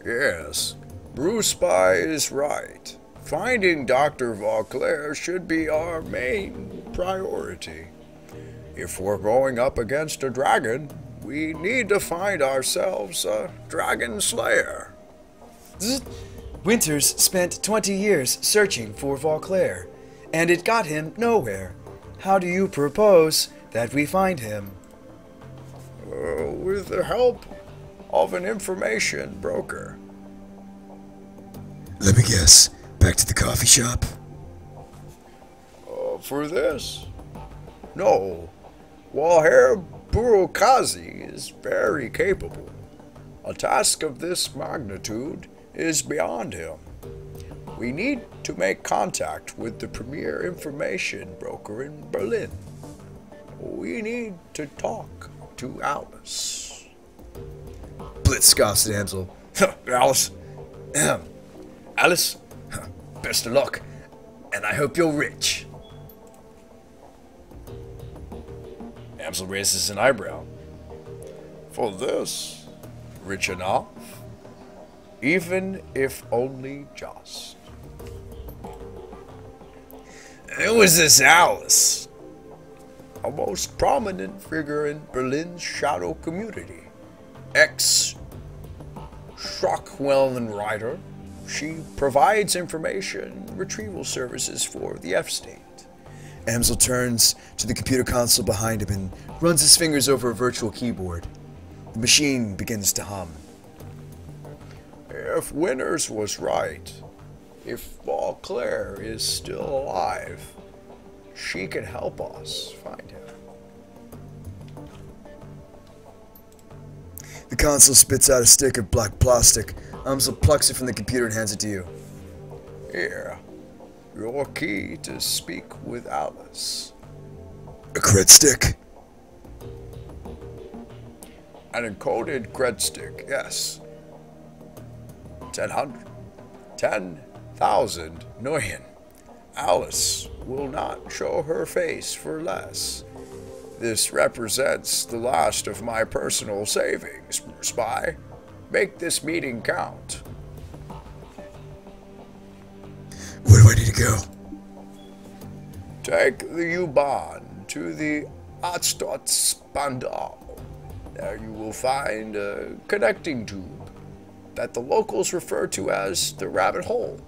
Yes, BrewSpy is right. Finding Dr. Vauclair should be our main priority. If we're going up against a dragon, we need to find ourselves a dragon slayer. Winters spent 20 years searching for Vauclair, and it got him nowhere. How do you propose that we find him? With the help of an information broker. Let me guess. Back to the coffee shop? For this? No. While Herr Burokazi is very capable, a task of this magnitude is beyond him. We need to make contact with the premier information broker in Berlin. We need to talk to Alice. Blitz scoffs at Amsel. Alice? Alice? Best of luck, and I hope you're rich. Amsel raises an eyebrow. For this, rich enough, even if only just. Who is this Alice? A most prominent figure in Berlin's shadow community. Ex-Schockwellen writer. She provides information retrieval services for the F-State. Amsel turns to the computer console behind him and runs his fingers over a virtual keyboard. The machine begins to hum. If Winters was right, if Vauclair is still alive, she can help us find him. The console spits out a stick of black plastic. Amsel plucks it from the computer and hands it to you. Here, your key to speak with Alice. A cred stick? An encoded cred stick, yes. 10,000 million. Alice will not show her face for less. This represents the last of my personal savings, Spy. Make this meeting count. Where do I need to go? Take the U-Bahn to the Atzstotzspandau. There you will find a connecting tube that the locals refer to as the rabbit hole.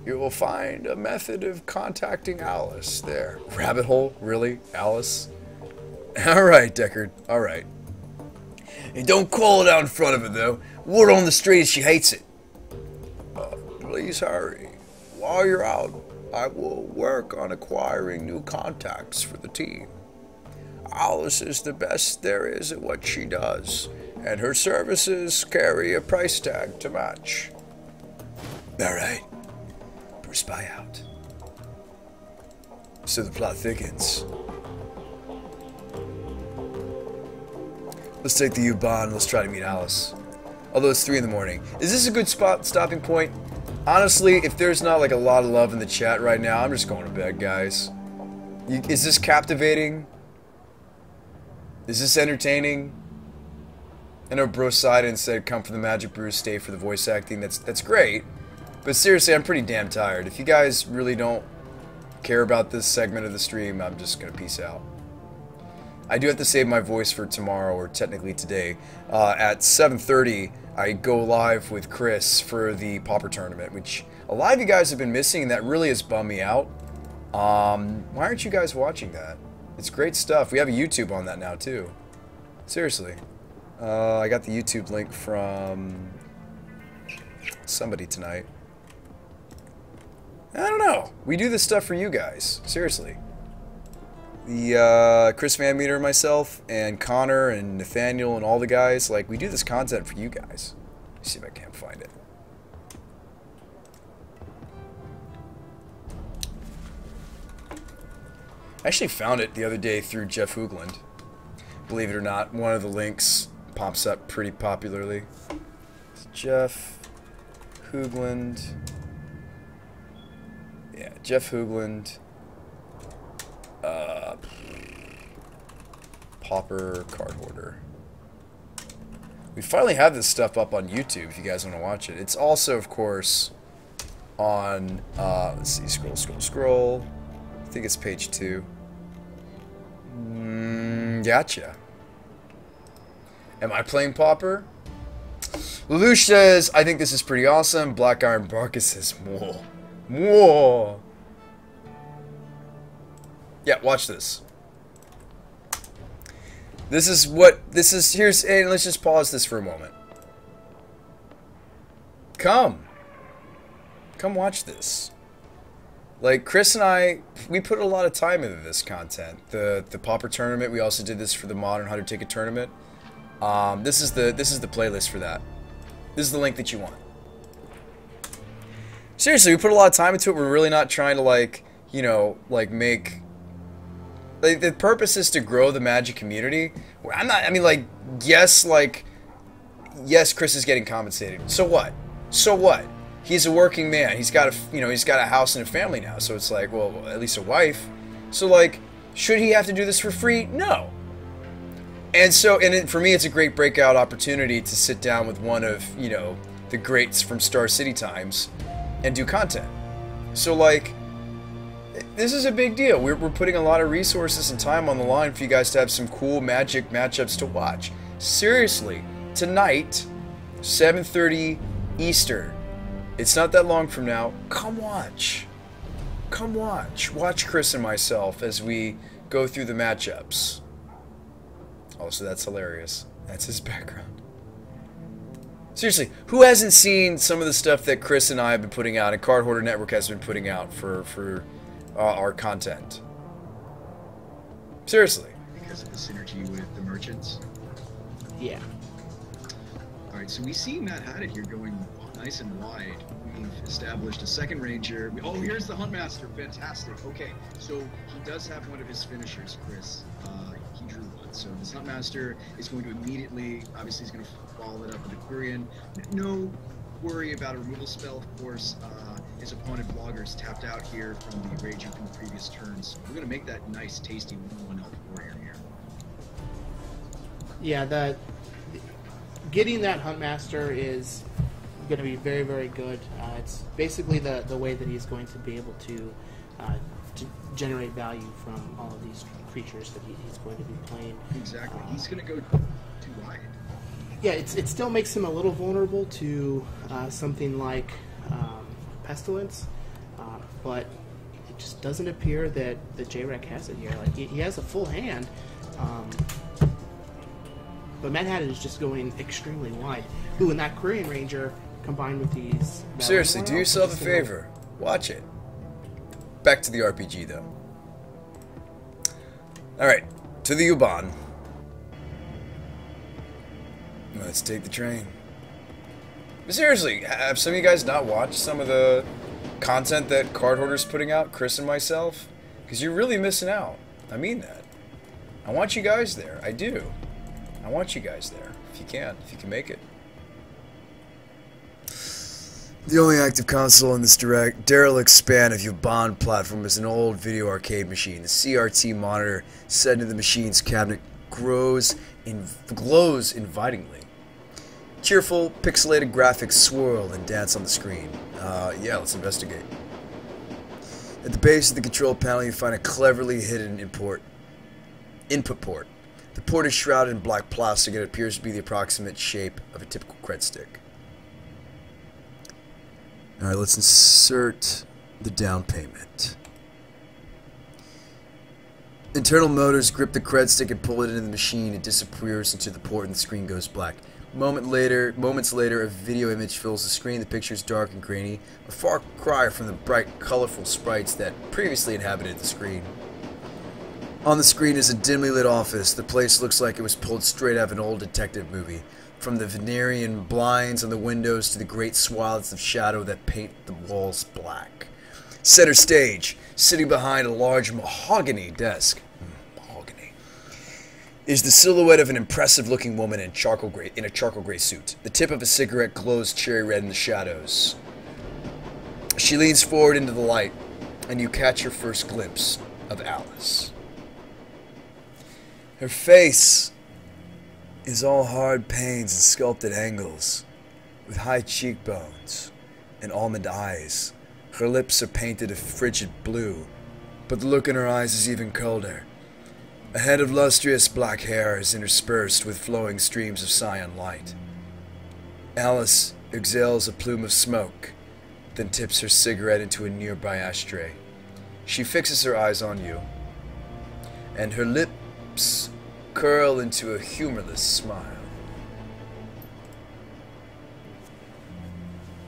You will find a method of contacting Alice there. Rabbit hole? Really? Alice? Alright, Deckard. Alright. And don't call it out in front of her, though. Word on the street is she hates it. Please hurry. While you're out, I will work on acquiring new contacts for the team. Alice is the best there is at what she does, and her services carry a price tag to match. Alright. BrewSpy out. So the plot thickens. Let's take the U-Bahn. Let's try to meet Alice. Although it's 3 in the morning. Is this a good stopping point? Honestly, if there's not like a lot of love in the chat right now, I'm just going to bed, guys. Is this captivating? Is this entertaining? I know Bro Sidon said come for the Magic Brew, stay for the voice acting. That's great. But seriously, I'm pretty damn tired. If you guys really don't care about this segment of the stream, I'm just going to peace out. I do have to save my voice for tomorrow, or technically today. At 7:30, I go live with Chris for the Pauper Tournament, which a lot of you guys have been missing, and that really has bummed me out. Why aren't you guys watching that? It's great stuff. We have a YouTube on that now, too. Seriously. I got the YouTube link from somebody tonight. I don't know. We do this stuff for you guys. Seriously. The Chris Van Meter, myself, and Connor, and Nathaniel, and all the guys, like, we do this content for you guys. Let's see if I can't find it. I actually found it the other day through Jeff Hoogland. Believe it or not, one of the links pops up pretty popularly. It's Jeff Hoogland. Yeah, Jeff Hoogland. Pauper card holder. We finally have this stuff up on YouTube if you guys want to watch it. It's also, of course, on, let's see, scroll. I think it's page 2. Gotcha. Am I playing Pauper? Lelouch says, I think this is pretty awesome. Black Iron Barkus says, whoa. Whoa. Yeah, watch this. Here's, and let's just pause this for a moment. Come watch this. Like, Chris and I, we put a lot of time into this content. The Pauper tournament, we also did this for the Modern 100 Ticket Tournament. This is the playlist for that. This is the link that you want. Seriously, we put a lot of time into it. We're really not trying to, like, you know, like, make... Like, the purpose is to grow the Magic community. I'm not, I mean, like, yes, Chris is getting compensated. So what? So what? He's a working man. He's got a house and a family now. So it's like, well, at least a wife. So, like, should he have to do this for free? No. And so, for me, it's a great breakout opportunity to sit down with one of, you know, the greats from Star City Times and do content. So, like, this is a big deal. We're putting a lot of resources and time on the line for you guys to have some cool Magic matchups to watch. Seriously, tonight, 7:30 Eastern. It's not that long from now. Come watch. Come watch. Watch Chris and myself as we go through the matchups. Also, that's hilarious. That's his background. Seriously, who hasn't seen some of the stuff that Chris and I have been putting out and Card Hoarder Network has been putting out for our content? Seriously. Because of the synergy with the merchants? Yeah. Alright, so we see Matt Haddad here going nice and wide. We've established a second ranger. Oh, here's the Huntmaster. Fantastic. Okay, so he does have one of his finishers, Chris. He drew one. So this Huntmaster is going to immediately, obviously he's going to follow it up with a Quirion. No worry about a removal spell, of course. His opponent Bloggers tapped out here from the ranger from the previous turns. We're going to make that nice, tasty 1/1 elf warrior here. Yeah, getting that Huntmaster is going to be very, very good. It's basically the way that he's going to be able to generate value from all of these creatures that he's going to be playing. Exactly. He's going to go too wide. Yeah, it still makes him a little vulnerable to something like Pestilence, but it just doesn't appear that J-Rec has it here. Like, he has a full hand, but Mad Haddad is just going extremely wide. Ooh, and that Quirion Ranger combined with these... Seriously, do yourself a favor. Watch it. Back to the RPG, though. Alright, to the U-Bahn. Let's take the train. But seriously, have some of you guys not watched some of the content that Card Hoarder's putting out, Chris and myself? Because you're really missing out. I mean that. I want you guys there. I do. I want you guys there. If you can make it. The only active console in this derelict span of U-Bahn platform is an old video arcade machine. The CRT monitor set into the machine's cabinet glows invitingly. Cheerful, pixelated graphics swirl and dance on the screen. Yeah, let's investigate. At the base of the control panel, you find a cleverly hidden input port. The port is shrouded in black plastic and it appears to be the approximate shape of a typical cred stick. Alright, let's insert the down payment. Internal motors grip the cred stick and pull it into the machine. It disappears into the port and the screen goes black. Moments later, a video image fills the screen. The picture is dark and grainy, a far cry from the bright, colorful sprites that previously inhabited the screen. On the screen is a dimly lit office. The place looks like it was pulled straight out of an old detective movie. From the Venerian blinds on the windows to the great swaths of shadow that paint the walls black. Center stage, sitting behind a large mahogany desk, is the silhouette of an impressive-looking woman in a charcoal gray suit. The tip of a cigarette glows cherry red in the shadows. She leans forward into the light, and you catch her first glimpse of Alice. Her face is all hard panes and sculpted angles, with high cheekbones and almond eyes. Her lips are painted a frigid blue, but the look in her eyes is even colder. A head of lustrous black hair is interspersed with flowing streams of cyan light. Alice exhales a plume of smoke, then tips her cigarette into a nearby ashtray. She fixes her eyes on you, and her lips curl into a humorless smile.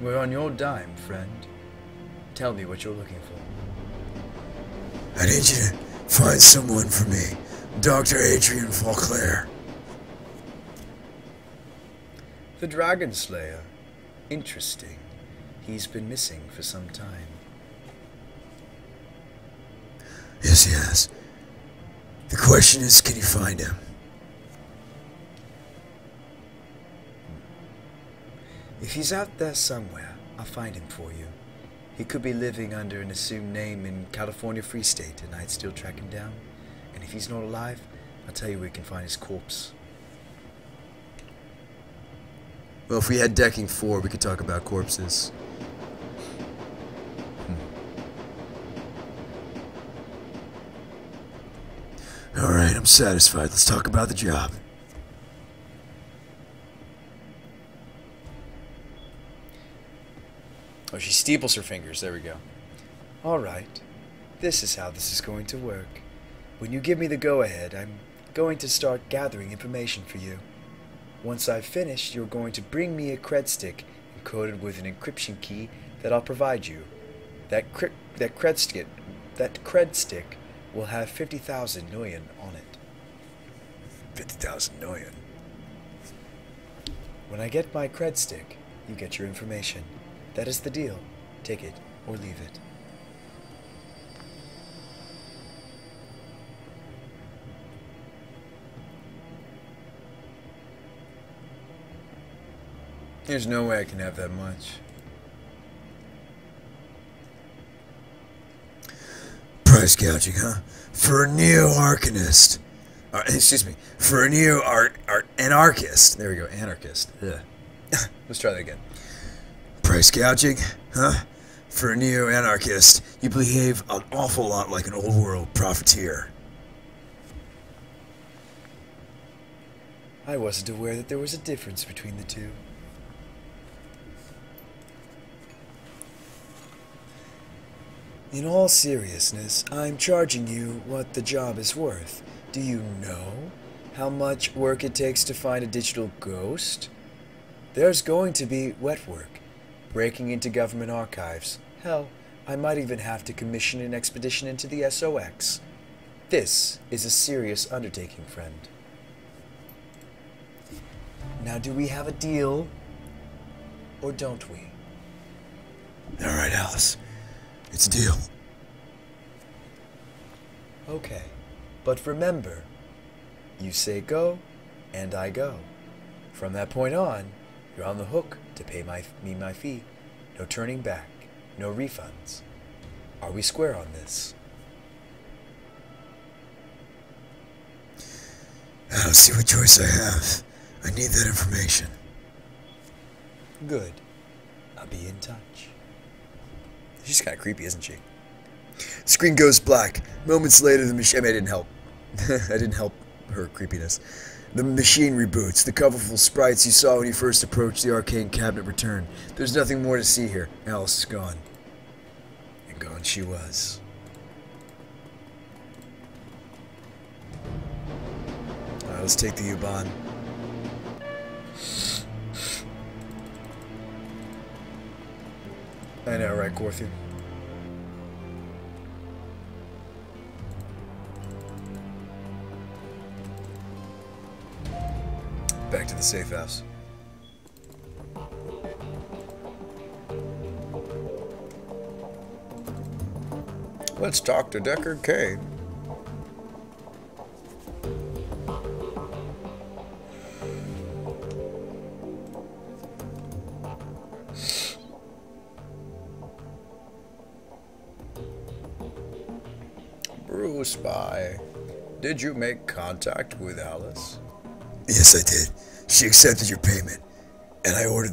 We're on your dime, friend. Tell me what you're looking for. I need you to find someone for me. Dr. Adrian Fauclair. The Dragon Slayer. Interesting. He's been missing for some time. Yes, he has. The question is, can you find him? If he's out there somewhere, I'll find him for you. He could be living under an assumed name in California Free State, and I'd still track him down. And if he's not alive, I'll tell you where we can find his corpse. Well, if we had decking 4, we could talk about corpses. Alright, I'm satisfied. Let's talk about the job. Oh, she steeples her fingers. There we go. Alright. This is how this is going to work. When you give me the go-ahead, I'm going to start gathering information for you. Once I've finished, you're going to bring me a cred stick encoded with an encryption key that I'll provide you. That cred stick will have 50,000 million on it. 50,000 million. When I get my cred stick, you get your information. That is the deal. Take it or leave it. There's no way I can have that much. Price gouging, huh? For a neo-arcanist. Excuse me. For a neo-anarchist. There we go, anarchist. Ugh. Let's try that again. Price gouging, huh? For a neo-anarchist, you behave an awful lot like an old-world profiteer. I wasn't aware that there was a difference between the two. In all seriousness, I'm charging you what the job is worth. Do you know how much work it takes to find a digital ghost? There's going to be wet work, breaking into government archives. Hell, I might even have to commission an expedition into the SOX. This is a serious undertaking, friend. Now, do we have a deal, or don't we? All right, Alice. It's a deal. Okay, but remember, you say go, and I go. From that point on, you're on the hook to pay me my fee. No turning back, no refunds. Are we square on this? I don't see what choice I have. I need that information. Good. I'll be in touch. She's kind of creepy, isn't she? Screen goes black. Moments later, the machine... I didn't help. I didn't help her creepiness. The machine reboots. The colorful sprites you saw when you first approached the arcane cabinet return. There's nothing more to see here. Alice is gone. And gone she was. Alright, let's take the U-Bahn. I know, right, Gorthy? Back to the safe house. Let's talk to Deckard Cain. BrewSpy, did you make contact with Alice? Yes, I did. She accepted your payment, and I ordered